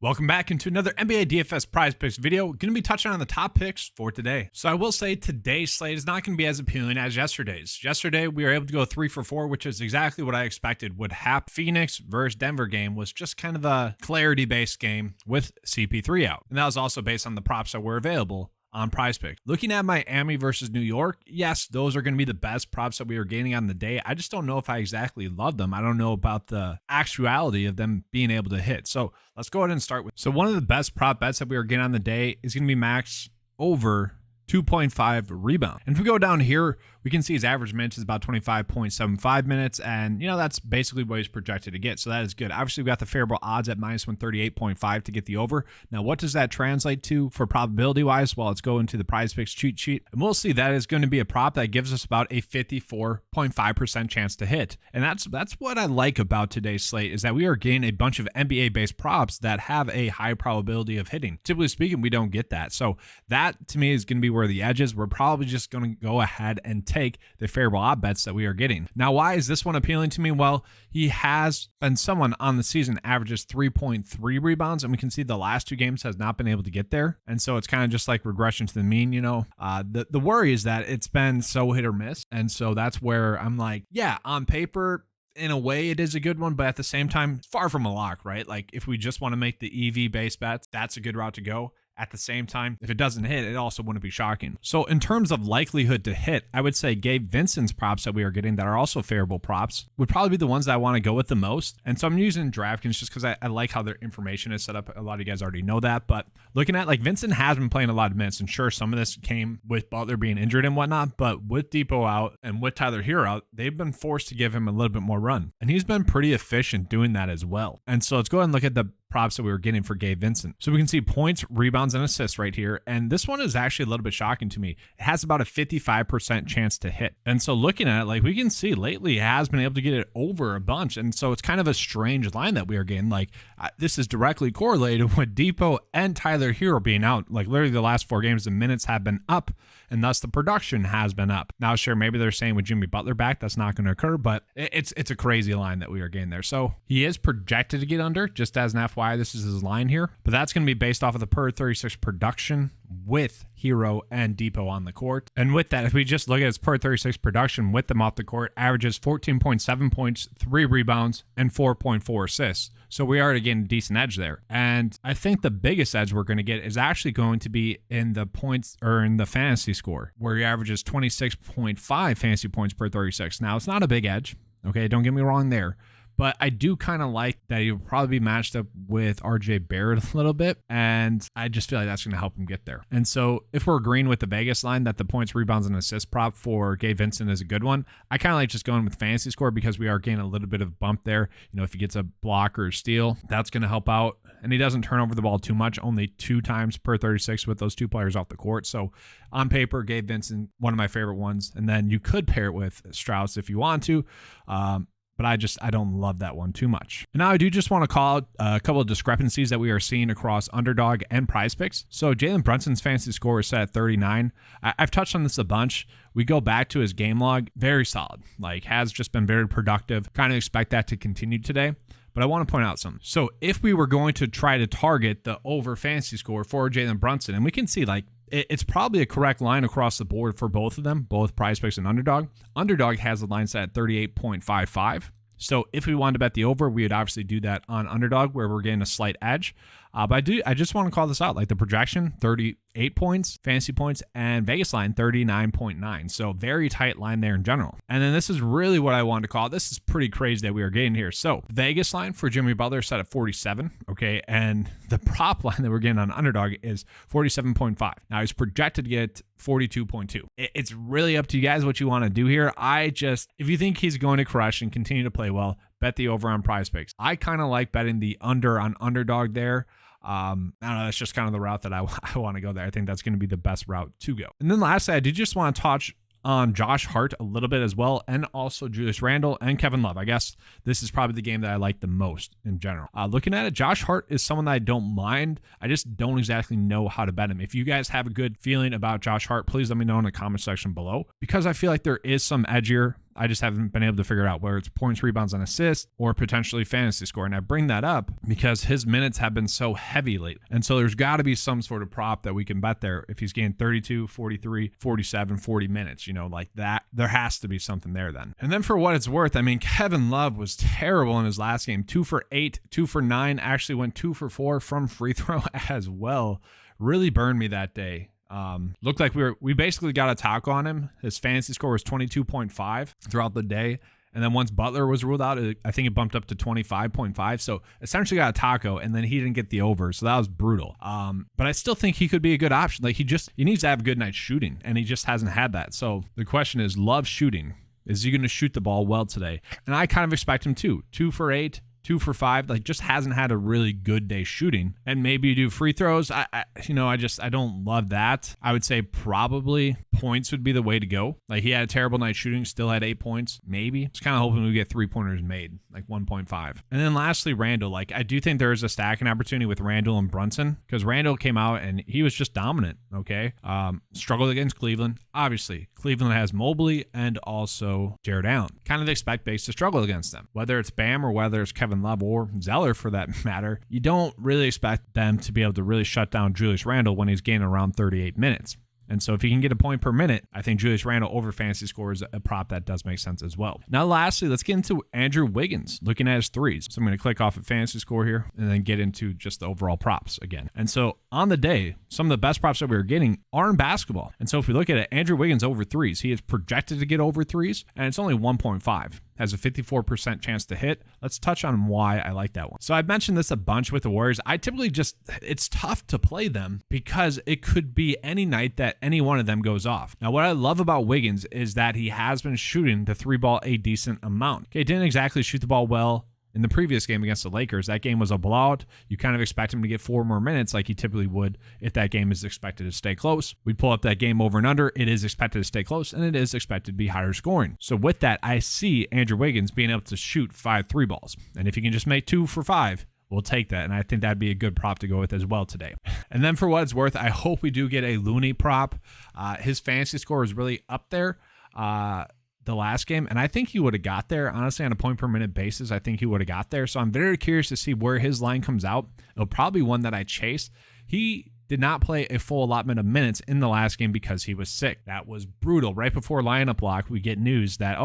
Welcome back into another NBA DFS prize picks video. Going to be touching on the top picks for today. So I will say today's slate is not going to be as appealing as yesterday's. Yesterday, we were able to go 3 for 4, which is exactly what I expected would happen. Phoenix versus Denver game was just kind of a clarity-based game with CP3 out. And that was also based on the props that were available on PrizePicks. Looking at Miami versus New York, yes, those are going to be the best props that we are gaining on the day. I just don't know if I exactly love them. I don't know about the actuality of them being able to hit. So let's go ahead and start with. So one of the best prop bets that we are getting on the day is going to be max over 2.5 rebound. And if we go down here, we can see his average minutes is about 25.75 minutes. And, you know, that's basically what he's projected to get. So that is good. Obviously, we got the favorable odds at minus 138.5 to get the over. Now, what does that translate to for probability wise? Well, let's go into the PrizePicks cheat sheet. And we'll see that is going to be a prop that gives us about a 54.5% chance to hit. And that's what I like about today's slate is that we are getting a bunch of NBA-based props that have a high probability of hitting. Typically speaking, we don't get that. So that, to me, is going to be where the edge is. We're probably just going to go ahead and take the favorable odd bets that we are getting. Now, why is this one appealing to me? Well, he has been someone on the season averages 3.3 rebounds, and we can see the last 2 games has not been able to get there. And so it's kind of just like regression to the mean, you know. The worry is that it's been so hit or miss. And so that's where I'm like, yeah, on paper, in a way, it is a good one, but at the same time, far from a lock, right? Like if we just want to make the EV-based bets, that's a good route to go. At the same time, if it doesn't hit, it also wouldn't be shocking. So in terms of likelihood to hit, I would say GABE VINCENT's props that we are getting that are also favorable props would probably be the ones that I want to go with the most. And so I'm using DraftKings just because I like how their information is set up. A lot of you guys already know that. But looking at, like, Vincent has been playing a lot of minutes. And sure, some of this came with Butler being injured and whatnot. But with Depot out and with Tyler Hero out, they've been forced to give him a little bit more run. And he's been pretty efficient doing that as well. And so let's go ahead and look at the props that we were getting for GABE VINCENT. So we can see points, rebounds, and assists right here. And this one is actually a little bit shocking to me. It has about a 55% chance to hit. And so looking at it, like we can see lately he has been able to get it over a bunch. And so it's kind of a strange line that we are getting. Like this is directly correlated with Depot and Tyler Hero being out. Like literally the last 4 games, the minutes have been up and thus the production has been up. Now, sure, maybe they're saying with Jimmy Butler back, that's not going to occur, but it's a crazy line that we are getting there. So he is projected to get under, just as an FYI. This is his line here, but that's going to be based off of the per 36 production with Hero and Depot on the court. And with that, if we just look at his per 36 production with them off the court, averages 14.7 points, 3 rebounds, and 4.4 assists. So we are getting a decent edge there. And I think the biggest edge we're going to get is actually going to be in the points or in the fantasy score, where he averages 26.5 fantasy points per 36. Now, it's not a big edge. Okay, don't get me wrong there. But I do kind of like that he'll probably be matched up with RJ Barrett a little bit. And I just feel like that's going to help him get there. And so if we're agreeing with the Vegas line that the points, rebounds, and assist prop for GABE VINCENT is a good one, I kind of like just going with fantasy score because we are getting a little bit of a bump there. You know, if he gets a block or a steal, that's going to help out. And he doesn't turn over the ball too much, only 2 times per 36 with those 2 players off the court. So on paper, GABE VINCENT, one of my favorite ones. And then you could pair it with STRUS if you want to. But I don't love that one too much. And now I do just want to call out a couple of discrepancies that we are seeing across Underdog and PrizePicks. So Jalen Brunson's fantasy score is set at 39. I've touched on this a bunch. We go back to his game log, very solid. Like has just been very productive. Kind of expect that to continue today. But I want to point out something. So if we were going to try to target the over fantasy score for Jalen Brunson, and we can see like it's probably a correct line across the board for both of them, both PrizePicks and Underdog. Underdog has the line set at 38.55. So if we wanted to bet the over, we would obviously do that on Underdog where we're getting a slight edge. But I just want to call this out. Like the projection, 38 points, fantasy points, and Vegas line, 39.9. So very tight line there in general. And then this is really what I wanted to call. This is pretty crazy that we are getting here. So Vegas line for Jimmy Butler set at 47. Okay. And the prop line that we're getting on Underdog is 47.5. Now he's projected to get 42.2. It's really up to you guys what you want to do here. If you think he's going to crush and continue to play well, bet the over on PrizePicks. I kind of like betting the under on Underdog there. I don't know. That's just kind of the route that I want to go there. I think that's going to be the best route to go. And then lastly, I do just want to touch on Josh Hart a little bit as well, and also Julius Randle and Kevin Love. I guess this is probably the game that I like the most in general. Looking at it, Josh Hart is someone that I don't mind. I just don't exactly know how to bet him. If you guys have a good feeling about Josh Hart, please let me know in the comment section below, because I feel like there is some edgier I just haven't been able to figure out whether it's points, rebounds, and assists, or potentially fantasy score. And I bring that up because his minutes have been so heavy lately. And so there's got to be some sort of prop that we can bet there if he's getting 32, 43, 47, 40 minutes, like that. There has to be something there then. And then for what it's worth, I mean, Kevin Love was terrible in his last game. 2 for 8, 2 for 9, actually went 2 for 4 from free throw as well. Really burned me that day. Looked like we basically got a taco on him. His fantasy score was 22.5 throughout the day. And then once Butler was ruled out, I think it bumped up to 25.5. So essentially got a taco, and then he didn't get the over. So that was brutal. But I still think he could be a good option. Like he needs to have a good night shooting, and he just hasn't had that. So the question is, Love shooting. Is he going to shoot the ball well today? And I kind of expect him to. 2 for 8. 2 for 5, like just hasn't had a really good day shooting. And maybe you do free throws. I don't love that. I would say probably points would be the way to go. Like he had a terrible night shooting, still had 8 points, maybe. Just kind of hoping we get 3-pointers made, like 1.5. And then lastly, Randall. Like I do think there is a stacking opportunity with Randall and Brunson because Randall came out and he was just dominant. Okay, struggled against Cleveland. Obviously, Cleveland has Mobley and also Jared Allen. Kind of expect Base to struggle against them, whether it's Bam or whether it's Kevin Love or Zeller for that matter. You don't really expect them to be able to really shut down Julius Randle when he's gaining around 38 minutes. And so if he can get a point per minute, I think Julius Randle over fantasy score is a prop that does make sense as well. Now, lastly, let's get into Andrew Wiggins, looking at his threes. So I'm going to click off at fantasy score here and then get into just the overall props again. And so on the day, some of the best props that we were getting are in basketball. And so if we look at it, Andrew Wiggins over threes, he is projected to get over threes, and it's only 1.5. Has a 54% chance to hit. Let's touch on why I like that one. So I've mentioned this a bunch with the Warriors. I typically it's tough to play them because it could be any night that any one of them goes off. Now, what I love about Wiggins is that he has been shooting the 3-ball a decent amount. Okay, didn't exactly shoot the ball well in the previous game against the Lakers. That game was a blowout. You kind of expect him to get 4 more minutes like he typically would if that game is expected to stay close. We pull up that game over and under. It is expected to stay close, and it is expected to be higher scoring. So with that, I see Andrew Wiggins being able to shoot 5 3-balls. And if he can just make 2 for 5, we'll take that. And I think that'd be a good prop to go with as well today. And then for what it's worth, I hope we do get a Looney prop. His fantasy score is really up there. The last game, and I think he would have got there, honestly, on a point per minute basis. I think he would have got there. So I'm very curious to see where his line comes out. It'll probably be one that I chase. He did not play a full allotment of minutes in the last game because he was sick. That was brutal. Right before lineup lock, we get news that,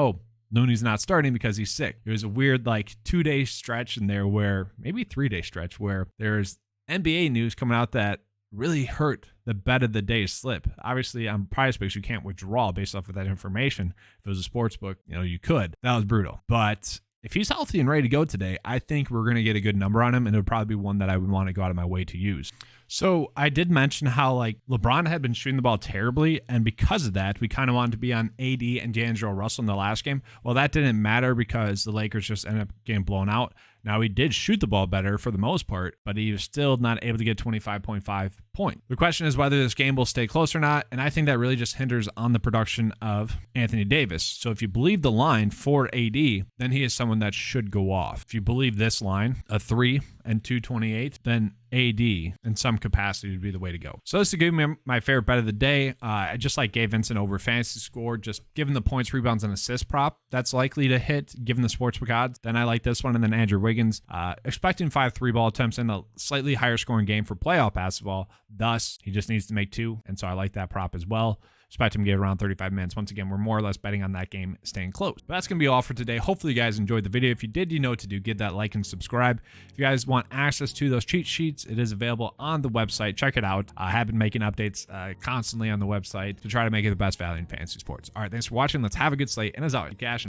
Looney's not starting because he's sick. It was a weird 2-day stretch in there where, maybe 3-day stretch, where there's NBA news coming out that really hurt the bet of the day slip. Obviously, on PrizePicks, you can't withdraw based off of that information. If it was a sports book, you could. That was brutal. But if he's healthy and ready to go today, I think we're going to get a good number on him, and it would probably be one that I would want to go out of my way to use. So I did mention how LeBron had been shooting the ball terribly, and because of that, we kind of wanted to be on AD and D'Angelo Russell in the last game. Well, that didn't matter because the Lakers just ended up getting blown out. Now, he did shoot the ball better for the most part, but he was still not able to get 25.5 points. The question is whether this game will stay close or not, and I think that really just hinders on the production of Anthony Davis. So if you believe the line for AD, then he is someone that should go off. If you believe this line, a 3 and 228, then AD in some capacity would be the way to go. So this is going to be my favorite bet of the day. I just like Gabe Vincent over fantasy score, just given the points, rebounds, and assist prop that's likely to hit given the sportsbook odds. Then I like this one, and then Andrew Wiggins, expecting 5 3-ball attempts in a slightly higher scoring game for playoff basketball. Thus, he just needs to make 2, and so I like that prop as well. Expect him to get around 35 minutes. Once again, we're more or less betting on that game staying close. But that's going to be all for today. Hopefully you guys enjoyed the video. If you did, you know what to do. Get that like and subscribe. If you guys want access to those cheat sheets, it is available on the website. Check it out. I have been making updates constantly on the website to try to make it the best value in fantasy sports. All right, thanks for watching. Let's have a good slate. And as always, cash.